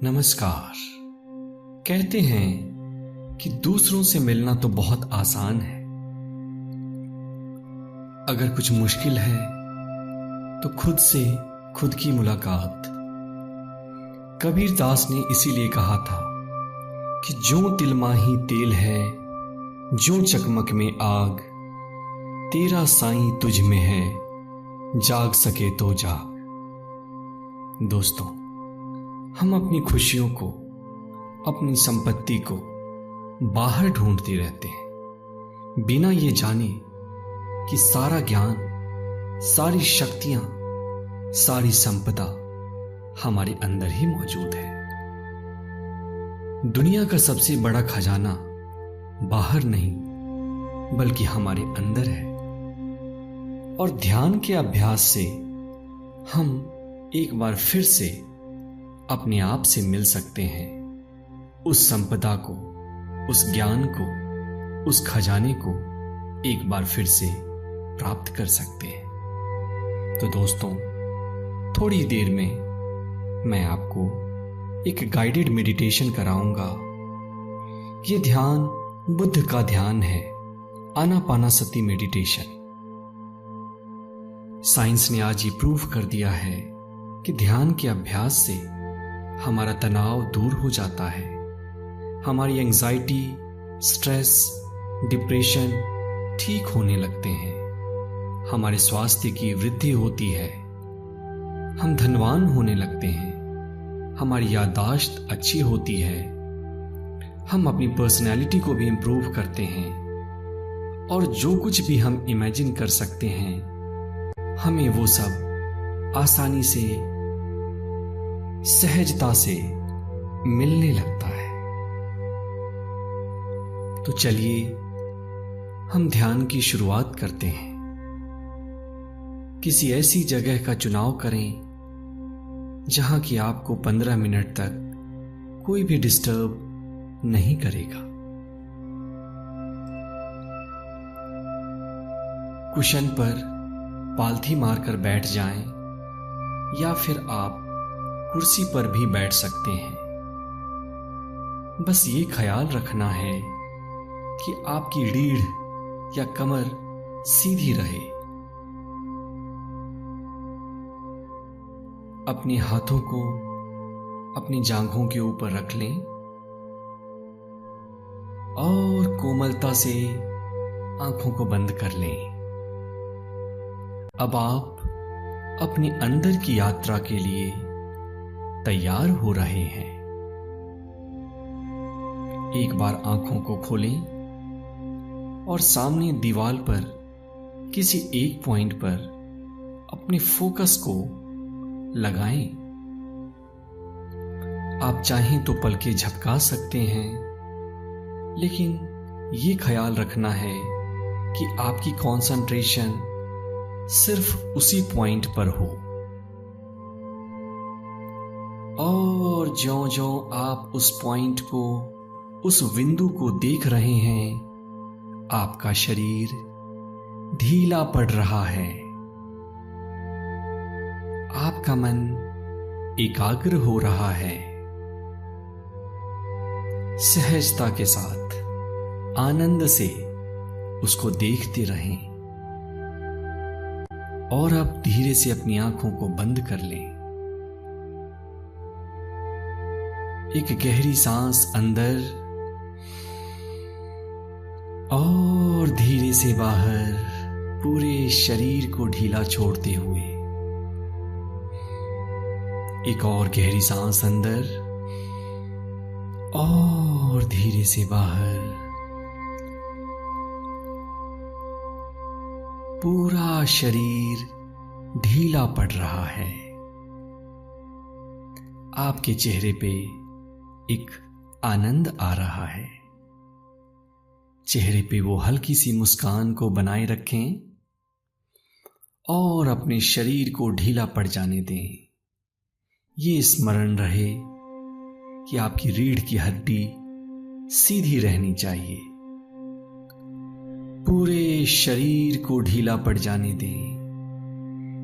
नमस्कार। कहते हैं कि दूसरों से मिलना तो बहुत आसान है। अगर कुछ मुश्किल है तो खुद से खुद की मुलाकात। कबीर दास ने इसीलिए कहा था कि जो तिल माही तेल है, जो चकमक में आग, तेरा साईं तुझ में है, जाग सके तो जाग। दोस्तों, हम अपनी खुशियों को, अपनी संपत्ति को बाहर ढूंढते रहते हैं, बिना ये जाने कि सारा ज्ञान, सारी शक्तियां, सारी संपदा हमारे अंदर ही मौजूद है। दुनिया का सबसे बड़ा खजाना बाहर नहीं बल्कि हमारे अंदर है। और ध्यान के अभ्यास से हम एक बार फिर से अपने आप से मिल सकते हैं, उस संपदा को, उस ज्ञान को, उस खजाने को एक बार फिर से प्राप्त कर सकते हैं। तो दोस्तों, थोड़ी देर में मैं आपको एक गाइडेड मेडिटेशन कराऊंगा। ये ध्यान बुद्ध का ध्यान है, आनापानासति मेडिटेशन। साइंस ने आज ये प्रूव कर दिया है कि ध्यान के अभ्यास से हमारा तनाव दूर हो जाता है, हमारी एंजाइटी, स्ट्रेस, डिप्रेशन ठीक होने लगते हैं, हमारे स्वास्थ्य की वृद्धि होती है, हम धनवान होने लगते हैं, हमारी याददाश्त अच्छी होती है, हम अपनी पर्सनैलिटी को भी इंप्रूव करते हैं, और जो कुछ भी हम इमेजिन कर सकते हैं, हमें वो सब आसानी से, सहजता से मिलने लगता है। तो चलिए हम ध्यान की शुरुआत करते हैं। किसी ऐसी जगह का चुनाव करें जहां कि आपको 15 मिनट तक कोई भी डिस्टर्ब नहीं करेगा। कुशन पर पालथी मारकर बैठ जाएं या फिर आप कुर्सी पर भी बैठ सकते हैं। बस ये ख्याल रखना है कि आपकी रीढ़ या कमर सीधी रहे। अपने हाथों को अपनी जांघों के ऊपर रख लें और कोमलता से आंखों को बंद कर लें। अब आप अपने अंदर की यात्रा के लिए तैयार हो रहे हैं। एक बार आंखों को खोलें और सामने दीवार पर किसी एक पॉइंट पर अपने फोकस को लगाएं। आप चाहें तो पलकें झपका सकते हैं, लेकिन ये ख्याल रखना है कि आपकी कंसंट्रेशन सिर्फ उसी पॉइंट पर हो। और ज्यों-ज्यों आप उस पॉइंट को, उस बिंदु को देख रहे हैं, आपका शरीर ढीला पड़ रहा है, आपका मन एकाग्र हो रहा है। सहजता के साथ, आनंद से उसको देखते रहें और अब धीरे से अपनी आंखों को बंद कर लें। एक गहरी सांस अंदर और धीरे से बाहर, पूरे शरीर को ढीला छोड़ते हुए। एक और गहरी सांस अंदर और धीरे से बाहर। पूरा शरीर ढीला पड़ रहा है। आपके चेहरे पे एक आनंद आ रहा है। चेहरे पे वो हल्की सी मुस्कान को बनाए रखें और अपने शरीर को ढीला पड़ जाने दें। ये स्मरण रहे कि आपकी रीढ़ की हड्डी सीधी रहनी चाहिए। पूरे शरीर को ढीला पड़ जाने दें।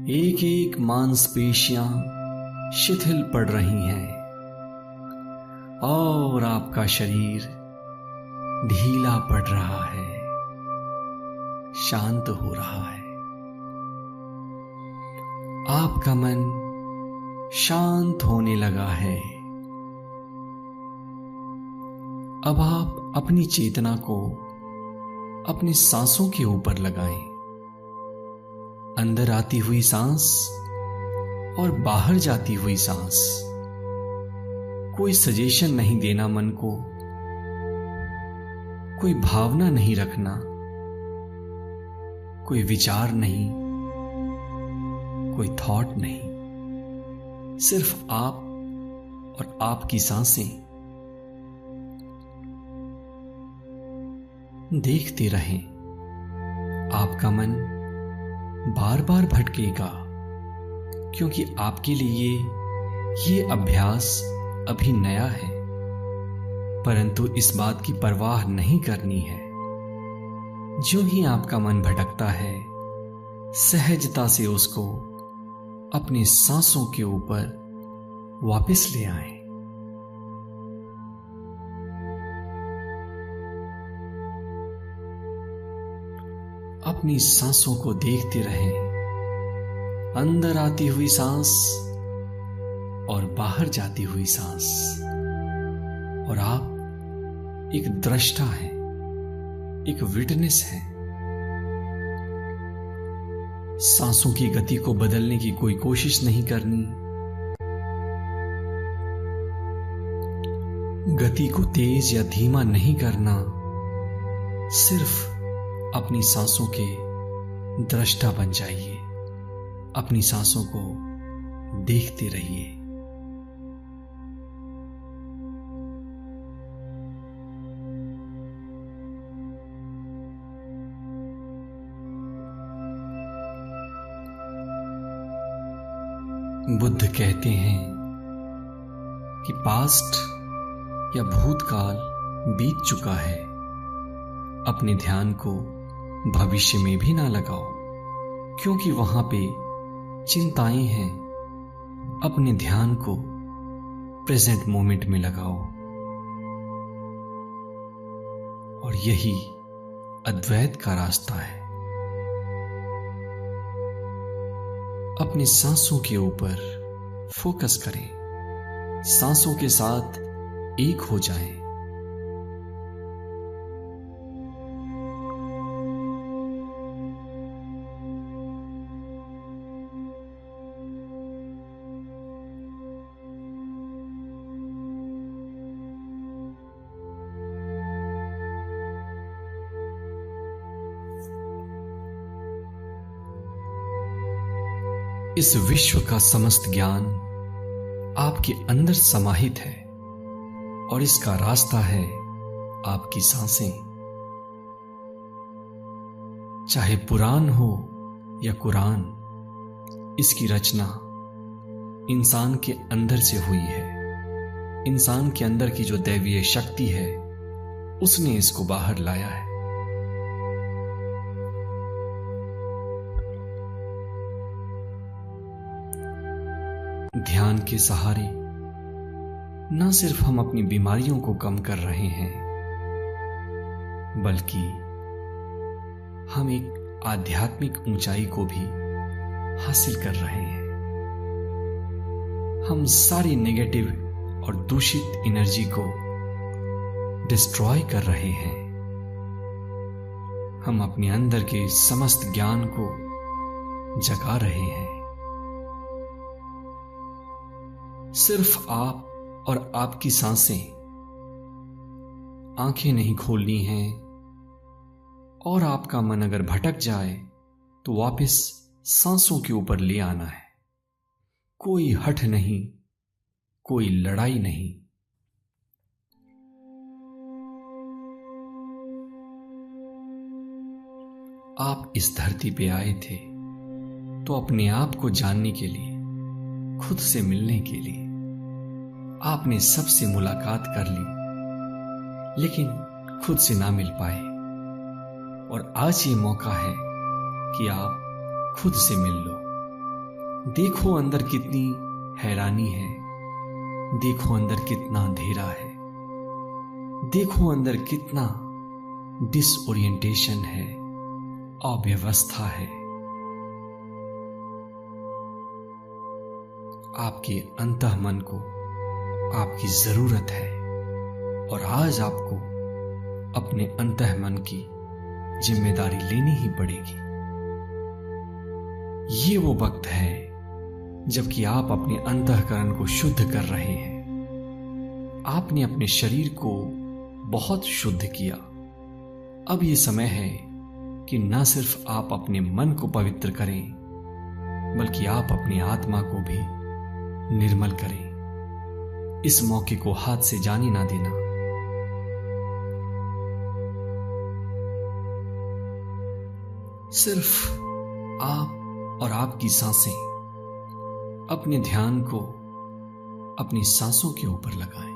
एक एक मांसपेशियां शिथिल पड़ रही हैं। और आपका शरीर ढीला पड़ रहा है, शांत हो रहा है। आपका मन शांत होने लगा है। अब आप अपनी चेतना को अपनी सांसों के ऊपर लगाएं। अंदर आती हुई सांस और बाहर जाती हुई सांस। कोई सजेशन नहीं देना मन को, कोई भावना नहीं रखना, कोई विचार नहीं, कोई थॉट नहीं, सिर्फ आप और आपकी सांसें। देखते रहें। आपका मन बार बार भटकेगा, क्योंकि आपके लिए ये अभ्यास अभी नया है, परंतु इस बात की परवाह नहीं करनी है। जो ही आपका मन भटकता है, सहजता से उसको अपने सांसों के ऊपर वापस ले आएं। अपनी सांसों को देखते रहें। अंदर आती हुई सांस और बाहर जाती हुई सांस। और आप एक दृष्टा हैं, एक विटनेस हैं। सांसों की गति को बदलने की कोई कोशिश नहीं करनी। गति को तेज या धीमा नहीं करना। सिर्फ अपनी सांसों के दृष्टा बन जाइए। अपनी सांसों को देखते रहिए। बुद्ध कहते हैं कि पास्ट या भूतकाल बीत चुका है। अपने ध्यान को भविष्य में भी ना लगाओ, क्योंकि वहां पे चिंताएं हैं। अपने ध्यान को प्रेजेंट मोमेंट में लगाओ। और यही अद्वैत का रास्ता है। अपने सांसों के ऊपर फोकस करें। सांसों के साथ एक हो जाएं। इस विश्व का समस्त ज्ञान आपके अंदर समाहित है और इसका रास्ता है आपकी सांसें। चाहे पुराण हो या कुरान, इसकी रचना इंसान के अंदर से हुई है। इंसान के अंदर की जो दैवीय शक्ति है, उसने इसको बाहर लाया है। ध्यान के सहारे न सिर्फ हम अपनी बीमारियों को कम कर रहे हैं, बल्कि हम एक आध्यात्मिक ऊंचाई को भी हासिल कर रहे हैं। हम सारी नेगेटिव और दूषित एनर्जी को डिस्ट्रॉय कर रहे हैं। हम अपने अंदर के समस्त ज्ञान को जगा रहे हैं। सिर्फ आप और आपकी सांसें। आंखें नहीं खोलनी हैं। और आपका मन अगर भटक जाए तो वापस सांसों के ऊपर ले आना है। कोई हठ नहीं, कोई लड़ाई नहीं। आप इस धरती पे आए थे तो अपने आप को जानने के लिए, खुद से मिलने के लिए। आपने सबसे मुलाकात कर ली, लेकिन खुद से ना मिल पाए। और आज ये मौका है कि आप खुद से मिल लो। देखो अंदर कितनी हैरानी है, देखो अंदर कितना अंधेरा है। देखो अंदर कितना डिसओरिएंटेशन है, अव्यवस्था है। आपके अंतःमन को आपकी जरूरत है और आज आपको अपने अंतःमन की जिम्मेदारी लेनी ही पड़ेगी। ये वो वक्त है जबकि आप अपने अंतःकरण को शुद्ध कर रहे हैं। आपने अपने शरीर को बहुत शुद्ध किया। अब ये समय है कि न सिर्फ आप अपने मन को पवित्र करें, बल्कि आप अपनी आत्मा को भी निर्मल करें। इस मौके को हाथ से जाने ना देना। सिर्फ आप और आपकी सांसें, अपने ध्यान को अपनी सांसों के ऊपर लगाएं।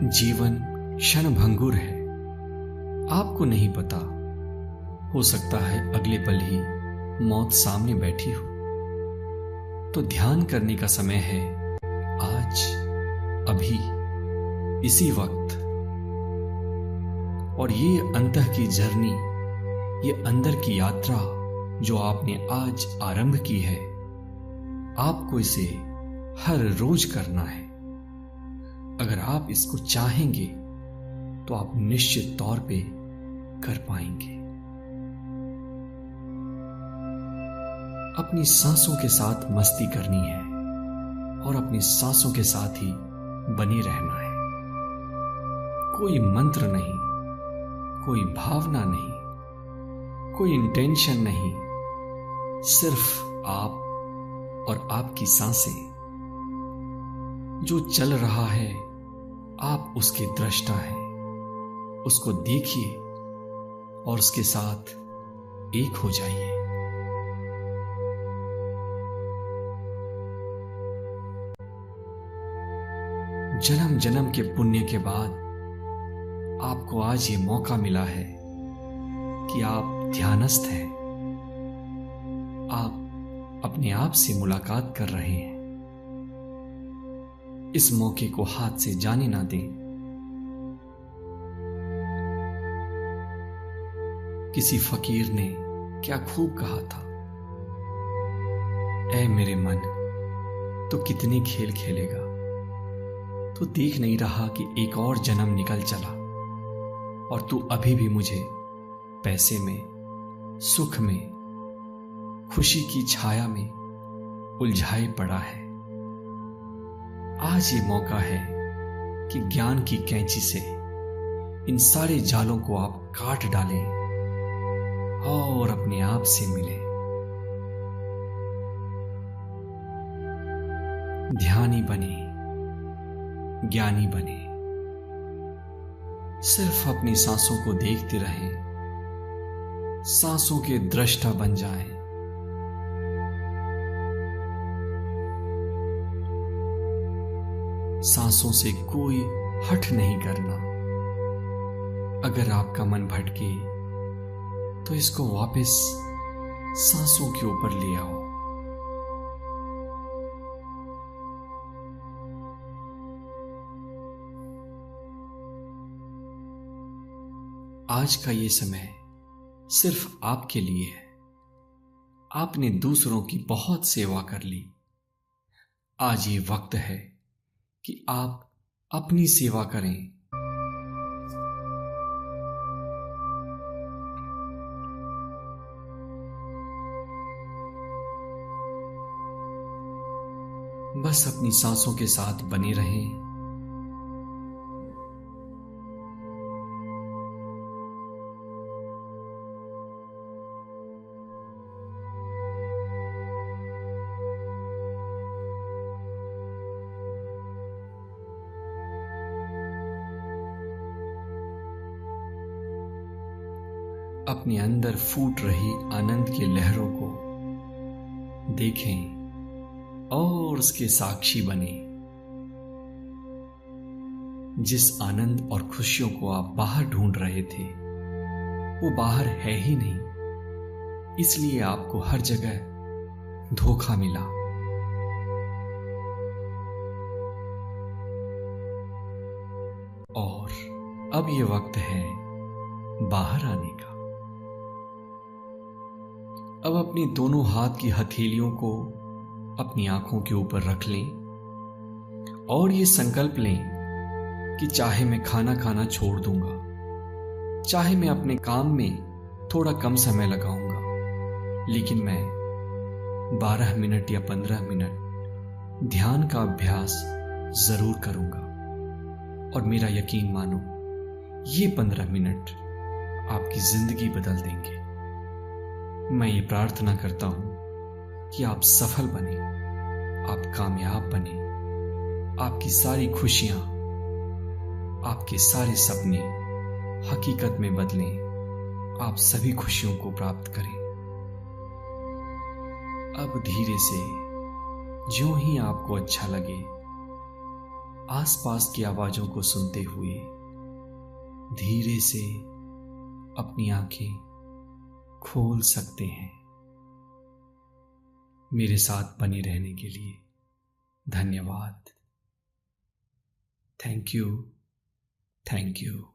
जीवन क्षणभंगुर है, आपको नहीं पता, हो सकता है अगले पल ही मौत सामने बैठी हो। तो ध्यान करने का समय है आज, अभी, इसी वक्त। और ये अंतः की जर्नी, ये अंदर की यात्रा जो आपने आज आरंभ की है, आपको इसे हर रोज करना है। अगर आप इसको चाहेंगे तो आप निश्चित तौर पे कर पाएंगे। अपनी सांसों के साथ मस्ती करनी है और अपनी सांसों के साथ ही बने रहना है। कोई मंत्र नहीं, कोई भावना नहीं, कोई इंटेंशन नहीं, सिर्फ आप और आपकी सांसें। जो चल रहा है आप उसके दृष्टा हैं। उसको देखिए और उसके साथ एक हो जाइए। जन्म जन्म के पुण्य के बाद आपको आज ये मौका मिला है कि आप ध्यानस्थ हैं। आप अपने आप से मुलाकात कर रहे हैं। इस मौके को हाथ से जाने ना दें। किसी फकीर ने क्या खूब कहा था, ऐ मेरे मन, तो कितने खेल खेलेगा, तो देख नहीं रहा कि एक और जन्म निकल चला और तू अभी भी मुझे पैसे में, सुख में, खुशी की छाया में उलझाए पड़ा है। आज ये मौका है कि ज्ञान की कैंची से इन सारे जालों को आप काट डालें और अपने आप से मिलें। ध्यानी बने, ज्ञानी बने। सिर्फ अपनी सांसों को देखते रहें, सांसों के दृष्टा बन जाएं। सांसों से कोई हट नहीं करना। अगर आपका मन भटके तो इसको वापस सांसों के ऊपर ले आओ। आज का ये समय सिर्फ आपके लिए है। आपने दूसरों की बहुत सेवा कर ली। आज ये वक्त है कि आप अपनी सेवा करें। बस अपनी सांसों के साथ बने रहें। अपने अंदर फूट रही आनंद की लहरों को देखें और उसके साक्षी बने। जिस आनंद और खुशियों को आप बाहर ढूंढ रहे थे वो बाहर है ही नहीं, इसलिए आपको हर जगह धोखा मिला। और अब ये वक्त है बाहर आने का। अब अपनी दोनों हाथ की हथेलियों को अपनी आंखों के ऊपर रख लें और ये संकल्प लें कि चाहे मैं खाना खाना छोड़ दूंगा, चाहे मैं अपने काम में थोड़ा कम समय लगाऊंगा, लेकिन मैं 12 मिनट या 15 मिनट ध्यान का अभ्यास जरूर करूंगा। और मेरा यकीन मानो, ये 15 मिनट आपकी जिंदगी बदल देंगे। मैं ये प्रार्थना करता हूं कि आप सफल बने, आप कामयाब बने, आपकी सारी खुशियां, आपके सारे सपने हकीकत में बदलें, आप सभी खुशियों को प्राप्त करें। अब धीरे से, ज्यों ही आपको अच्छा लगे, आसपास की आवाजों को सुनते हुए धीरे से अपनी आंखें खोल सकते हैं। मेरे साथ बने रहने के लिए धन्यवाद। Thank you.